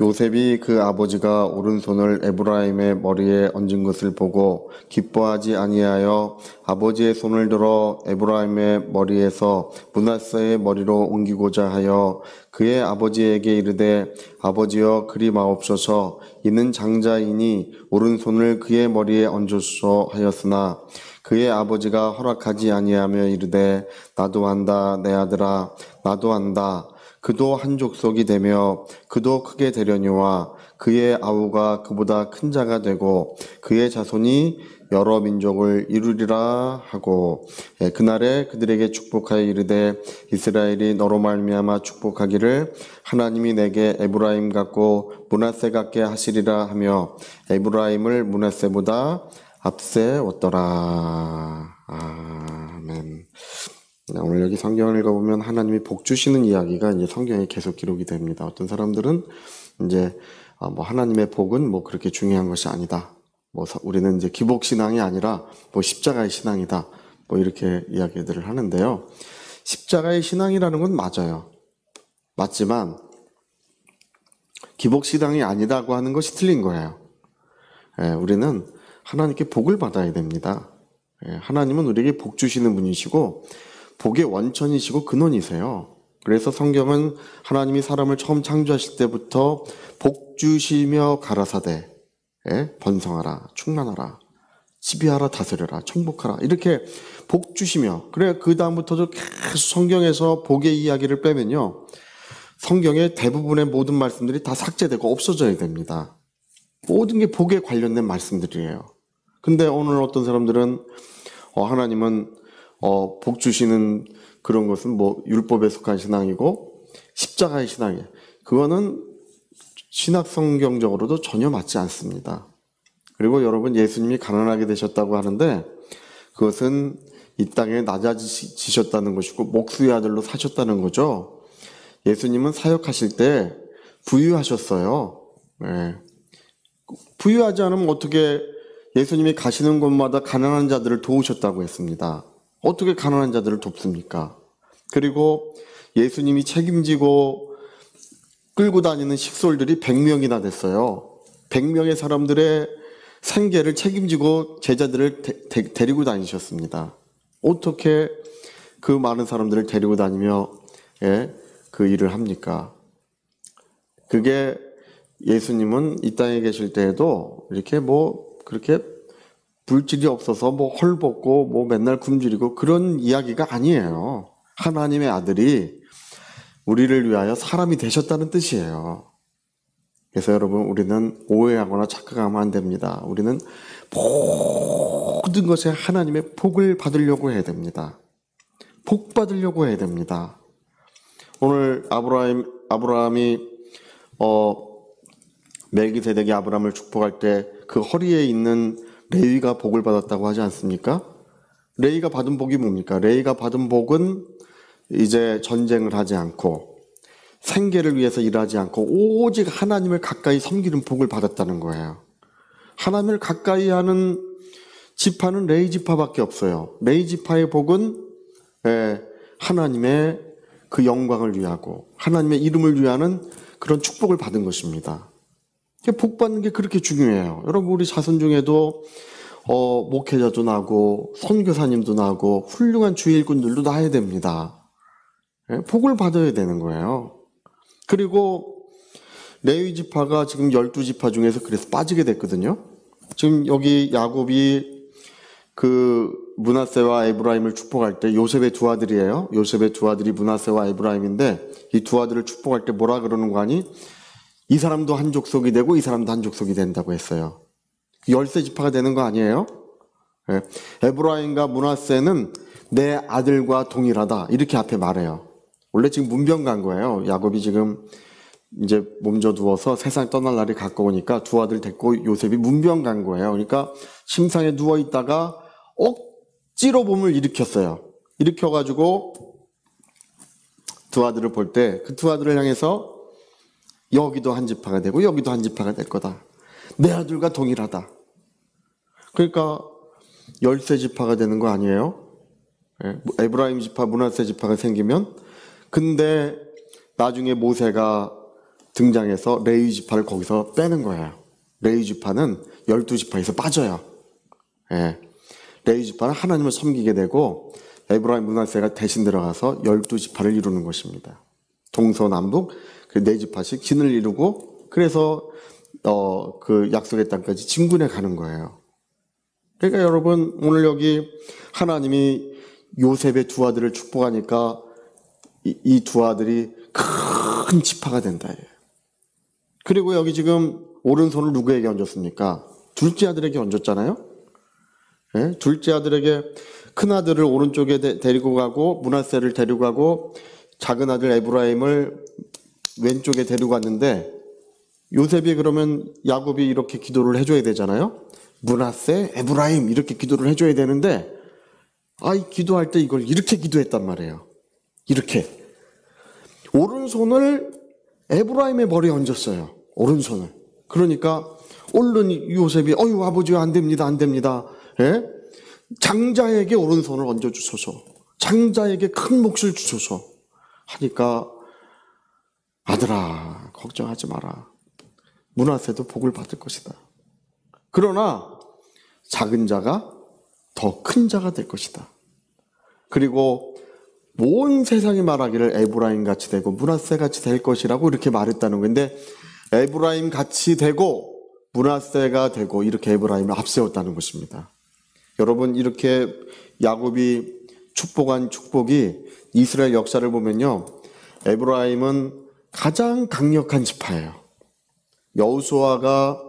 요셉이 그 아버지가 오른손을 에브라임의 머리에 얹은 것을 보고 기뻐하지 아니하여 아버지의 손을 들어 에브라임의 머리에서 므낫세의 머리로 옮기고자 하여 그의 아버지에게 이르되 아버지여 그리 마옵소서 이는 장자이니 오른손을 그의 머리에 얹으소서 하였으나 그의 아버지가 허락하지 아니하며 이르되 나도 안다 내 아들아 나도 안다. 그도 한 족속이 되며 그도 크게 되려니와 그의 아우가 그보다 큰 자가 되고 그의 자손이 여러 민족을 이루리라 하고 그날에 그들에게 축복하여 이르되 이스라엘이 너로 말미암아 축복하기를 하나님이 내게 에브라임 같고 므낫세 같게 하시리라 하며 에브라임을 므낫세보다 앞세웠더라. 아멘. 오늘 여기 성경을 읽어보면 하나님이 복 주시는 이야기가 이제 성경에 계속 기록이 됩니다. 어떤 사람들은 이제 하나님의 복은 그렇게 중요한 것이 아니다. 우리는 이제 기복 신앙이 아니라 십자가의 신앙이다. 이렇게 이야기들을 하는데요. 십자가의 신앙이라는 건 맞아요. 맞지만 기복 신앙이 아니다고 하는 것이 틀린 거예요. 우리는 하나님께 복을 받아야 됩니다. 하나님은 우리에게 복 주시는 분이시고 복의 원천이시고 근원이세요. 그래서 성경은 하나님이 사람을 처음 창조하실 때부터 복 주시며 가라사대 번성하라 충만하라 지배하라 다스려라 정복하라 이렇게 복 주시며 그래 그 다음부터도 계속 성경에서 복의 이야기를 빼면요 성경의 대부분의 모든 말씀들이 다 삭제되고 없어져야 됩니다. 모든 게 복에 관련된 말씀들이에요. 근데 오늘 어떤 사람들은 하나님은 복 주시는 그런 것은 율법에 속한 신앙이고 십자가의 신앙이에요. 그거는 신학 성경적으로도 전혀 맞지 않습니다. 그리고 여러분 예수님이 가난하게 되셨다고 하는데 그것은 이 땅에 낮아지셨다는 것이고 목수의 아들로 사셨다는 거죠. 예수님은 사역하실 때 부유하셨어요. 부유하지 않으면 어떻게 예수님이 가시는 곳마다 가난한 자들을 도우셨다고 했습니다. 어떻게 가난한 자들을 돕습니까? 그리고 예수님이 책임지고 끌고 다니는 식솔들이 100명이나 됐어요. 100명의 사람들의 생계를 책임지고 제자들을 데리고 다니셨습니다. 어떻게 그 많은 사람들을 데리고 다니며 그 일을 합니까? 그게 예수님은 이 땅에 계실 때에도 이렇게 그렇게 불질이 없어서 헐벗고 맨날 굶주리고 그런 이야기가 아니에요. 하나님의 아들이 우리를 위하여 사람이 되셨다는 뜻이에요. 그래서 여러분 우리는 오해하거나 착각하면 안 됩니다. 우리는 모든 것에 하나님의 복을 받으려고 해야 됩니다. 복 받으려고 해야 됩니다. 오늘 아브라함이 멜기세덱이 아브라함을 축복할 때 그 허리에 있는 레위가 복을 받았다고 하지 않습니까? 레위가 받은 복이 뭡니까? 레위가 받은 복은 이제 전쟁을 하지 않고 생계를 위해서 일하지 않고 오직 하나님을 가까이 섬기는 복을 받았다는 거예요. 하나님을 가까이 하는 지파는 레위 지파밖에 없어요. 레위 지파의 복은 하나님의 그 영광을 위하고 하나님의 이름을 위하는 그런 축복을 받은 것입니다. 복 받는 게 그렇게 중요해요. 여러분 우리 자손 중에도 목회자도 나고 선교사님도 나고 훌륭한 주일꾼들도 나야 됩니다. 복을 받아야 되는 거예요. 그리고 레위 지파가 지금 12지파 중에서 그래서 빠지게 됐거든요. 지금 여기 야곱이 그 므낫세와 에브라임을 축복할 때 요셉의 두 아들이에요. 요셉의 두 아들이 므낫세와 에브라임인데 이 두 아들을 축복할 때 뭐라 그러는 거 아니? 이 사람도 한 족속이 되고 이 사람도 한 족속이 된다고 했어요. 13지파가 되는 거 아니에요? 에브라임과 므낫세는 내 아들과 동일하다 이렇게 앞에 말해요. 원래 지금 문병 간 거예요. 야곱이 지금 이제 몸져 누워서 세상 떠날 날이 가까우니까 두 아들 데리고 요셉이 문병 간 거예요. 그러니까 침상에 누워 있다가 억지로 몸을 일으켰어요. 일으켜가지고 두 아들을 볼 때 그 두 아들을 향해서 여기도 한 지파가 되고 여기도 한 지파가 될 거다. 내 아들과 동일하다. 그러니까 13지파가 되는 거 아니에요? 에브라임 지파, 므낫세 지파가 생기면. 근데 나중에 모세가 등장해서 레위 지파를 거기서 빼는 거예요. 레위 지파는 12지파에서 빠져요. 예. 레위 지파는 하나님을 섬기게 되고 에브라임 므낫세가 대신 들어가서 12지파를 이루는 것입니다. 동서남북 그 4지파씩 진을 이루고 그래서 그 약속의 땅까지 진군해 가는 거예요. 그러니까 여러분 오늘 여기 하나님이 요셉의 두 아들을 축복하니까 이 두 아들이 큰 지파가 된다. 그리고 여기 지금 오른손을 누구에게 얹었습니까? 둘째 아들에게 얹었잖아요. 네? 둘째 아들에게 큰 아들을 오른쪽에 데리고 가고 므낫세를 데리고 가고 작은 아들 에브라임을 왼쪽에 데리고 갔는데 요셉이 그러면 야곱이 이렇게 기도를 해줘야 되잖아요. 므낫세, 에브라임 이렇게 기도를 해줘야 되는데 기도할 때 이걸 이렇게 기도했단 말이에요. 이렇게 오른손을 에브라임의 머리에 얹었어요. 오른손을. 그러니까 얼른 요셉이 아버지 안 됩니다. 안 됩니다. 예? 장자에게 오른손을 얹어주소서. 장자에게 큰 몫을 주소서. 하니까 아들아 걱정하지 마라. 므낫세도 복을 받을 것이다. 그러나 작은 자가 더 큰 자가 될 것이다. 그리고 온 세상이 말하기를 에브라임 같이 되고 므낫세 같이 될 것이라고 이렇게 말했다는 건데 에브라임 같이 되고 므낫세가 되고 이렇게 에브라임을 앞세웠다는 것입니다. 여러분 이렇게 야곱이 축복한 축복이 이스라엘 역사를 보면요. 에브라임은 가장 강력한 지파예요. 여호수아가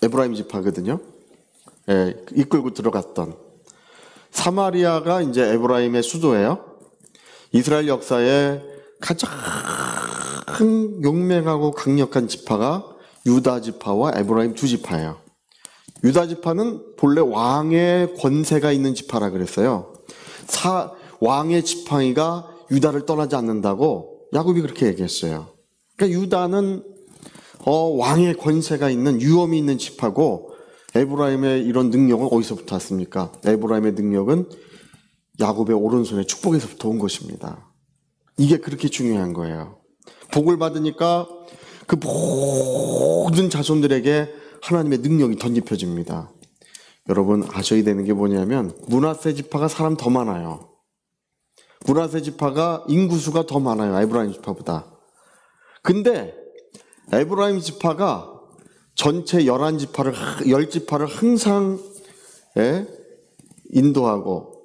에브라임 지파거든요. 예, 이끌고 들어갔던 사마리아가 이제 에브라임의 수도예요. 이스라엘 역사에 가장 용맹하고 강력한 지파가 유다 지파와 에브라임 두 지파예요. 유다 지파는 본래 왕의 권세가 있는 지파라 그랬어요. 왕의 지팡이가 유다를 떠나지 않는다고 야곱이 그렇게 얘기했어요. 그러니까 유다는 왕의 권세가 있는 유엄이 있는 지파고 에브라임의 이런 능력은 어디서부터 왔습니까? 에브라임의 능력은 야곱의 오른손의 축복에서부터 온 것입니다. 이게 그렇게 중요한 거예요. 복을 받으니까 그 모든 자손들에게 하나님의 능력이 덧입혀집니다. 여러분 아셔야 되는 게 뭐냐면 므낫세 지파가 사람 더 많아요. 므낫세 지파가 인구수가 더 많아요. 에브라임 지파보다. 근데 에브라임 지파가 전체 10지파를 항상 인도하고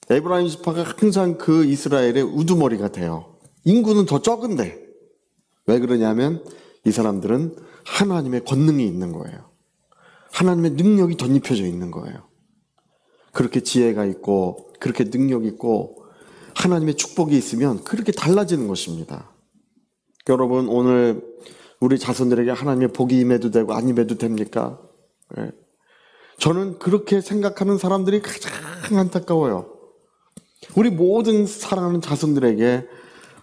에브라임 지파가 항상 그 이스라엘의 우두머리가 돼요. 인구는 더 적은데 왜 그러냐면 이 사람들은 하나님의 권능이 있는 거예요. 하나님의 능력이 덧입혀져 있는 거예요. 그렇게 지혜가 있고 그렇게 능력이 있고 하나님의 축복이 있으면 그렇게 달라지는 것입니다. 여러분 오늘 우리 자손들에게 하나님의 복이 임해도 되고 안 임해도 됩니까? 네. 저는 그렇게 생각하는 사람들이 가장 안타까워요. 우리 모든 사랑하는 자손들에게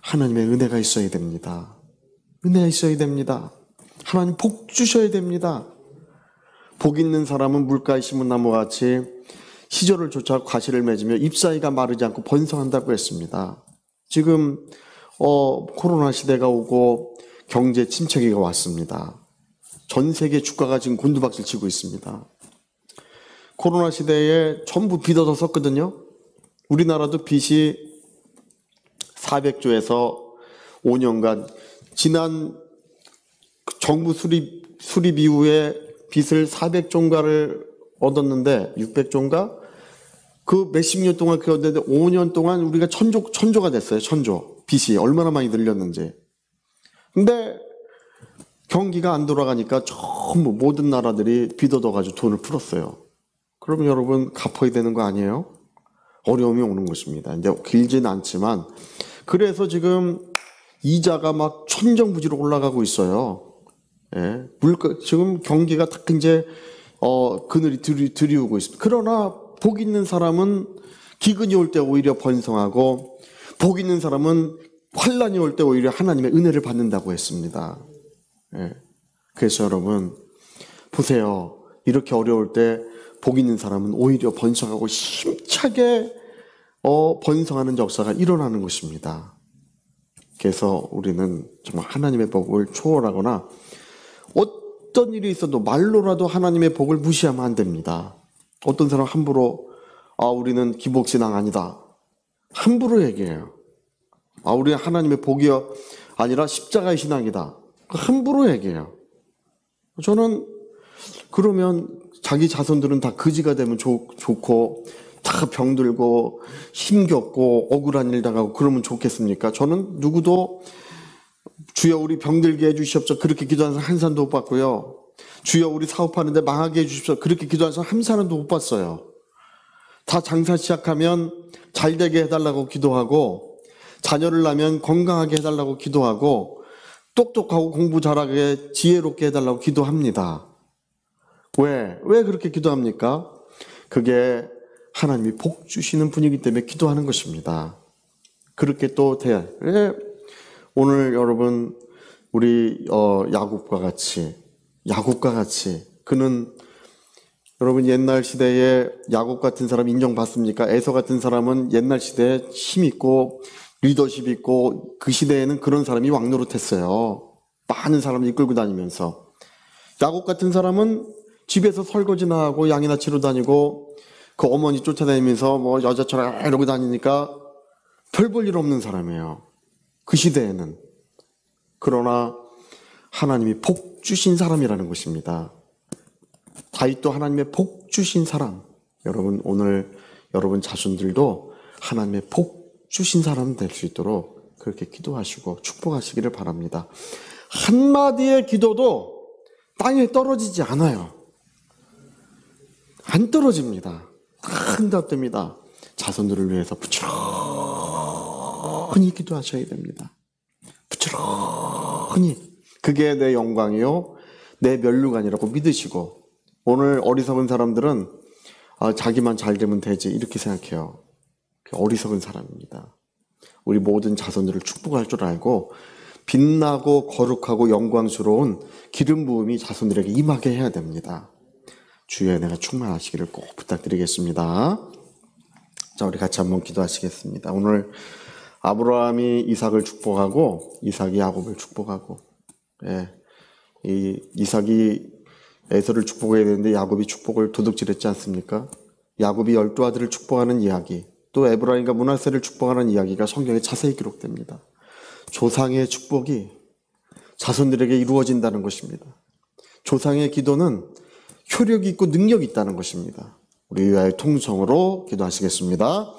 하나님의 은혜가 있어야 됩니다. 은혜가 있어야 됩니다. 하나님 복 주셔야 됩니다. 복 있는 사람은 물가에 심은 나무같이 시절을 쫓아 과실을 맺으며 잎사귀가 마르지 않고 번성한다고 했습니다. 지금 코로나 시대가 오고 경제 침체기가 왔습니다. 전 세계 주가가 지금 곤두박질 치고 있습니다. 코로나 시대에 전부 빚 얻어 썼거든요. 우리나라도 빚이 400조에서 5년간 지난 정부 수립 이후에 빚을 400조인가를 얻었는데 600조인가? 그 몇십 년 동안 그었는데 5년 동안 우리가 천조가 됐어요. 천조. 빚이 얼마나 많이 늘렸는지. 근데 경기가 안 돌아가니까 전부 모든 나라들이 빚 얻어가지고 돈을 풀었어요. 그러면 여러분 갚아야 되는 거 아니에요? 어려움이 오는 것입니다. 이제 길지는 않지만 그래서 지금 이자가 막 천정부지로 올라가고 있어요. 예. 지금 경기가 딱 이제 그늘이 들이오고 있습니다. 그러나 복 있는 사람은 기근이 올 때 오히려 번성하고 복 있는 사람은 환란이 올 때 오히려 하나님의 은혜를 받는다고 했습니다. 예. 그래서 여러분 보세요. 이렇게 어려울 때 복 있는 사람은 오히려 번성하고 힘차게 번성하는 역사가 일어나는 것입니다. 그래서 우리는 정말 하나님의 복을 초월하거나 어떤 일이 있어도 말로라도 하나님의 복을 무시하면 안 됩니다. 어떤 사람 함부로 우리는 기복신앙 아니다. 함부로 얘기해요. 우리는 하나님의 복이 아니라 십자가의 신앙이다. 함부로 얘기해요. 저는 그러면 자기 자손들은 다 거지가 되면 좋고 다 병들고 힘겹고 억울한 일 당하고 그러면 좋겠습니까? 저는 누구도 주여 우리 병들게 해주시옵소서 그렇게 기도하는 사람 한 사람도 못 봤고요. 주여 우리 사업하는데 망하게 해주십시오 그렇게 기도하는 사람 한 사람도 못 봤어요. 다 장사 시작하면 잘 되게 해달라고 기도하고 자녀를 낳으면 건강하게 해달라고 기도하고 똑똑하고 공부 잘하게 지혜롭게 해달라고 기도합니다. 왜 그렇게 기도합니까? 그게 하나님이 복 주시는 분이기 때문에 기도하는 것입니다. 그렇게 또 돼야. 오늘 여러분 우리 야곱과 같이 그는 여러분 옛날 시대에 야곱 같은 사람 인정받습니까? 에서 같은 사람은 옛날 시대에 힘 있고 리더십 있고 그 시대에는 그런 사람이 왕노릇했어요. 많은 사람을 이끌고 다니면서. 야곱 같은 사람은 집에서 설거지나 하고 양이나 치러 다니고 그 어머니 쫓아다니면서 뭐 여자처럼 이러고 다니니까 별 볼 일 없는 사람이에요. 그 시대에는. 그러나 하나님이 복 주신 사람이라는 것입니다. 다윗도 하나님의 복 주신 사람. 여러분 오늘 여러분 자손들도 하나님의 복 주신 사람 될 수 있도록 그렇게 기도하시고 축복하시기를 바랍니다. 한마디의 기도도 땅에 떨어지지 않아요. 안 떨어집니다. 응답됩니다. 자손들을 위해서 부지런히 기도하셔야 됩니다. 부지런히. 그게 내 영광이요 내 면류관이라고 믿으시고 오늘 어리석은 사람들은 자기만 잘 되면 되지 이렇게 생각해요. 어리석은 사람입니다. 우리 모든 자손들을 축복할 줄 알고 빛나고 거룩하고 영광스러운 기름 부음이 자손들에게 임하게 해야 됩니다. 주의 은혜가 충만하시기를 꼭 부탁드리겠습니다. 자, 우리 같이 한번 기도하시겠습니다. 오늘 아브라함이 이삭을 축복하고 이삭이 야곱을 축복하고 이 이삭이 에서를 축복해야 되는데 야곱이 축복을 도둑질했지 않습니까? 야곱이 12아들을 축복하는 이야기 또 에브라임과 므낫세를 축복하는 이야기가 성경에 자세히 기록됩니다. 조상의 축복이 자손들에게 이루어진다는 것입니다. 조상의 기도는 효력이 있고 능력이 있다는 것입니다. 우리 위하여 통성으로 기도하시겠습니다.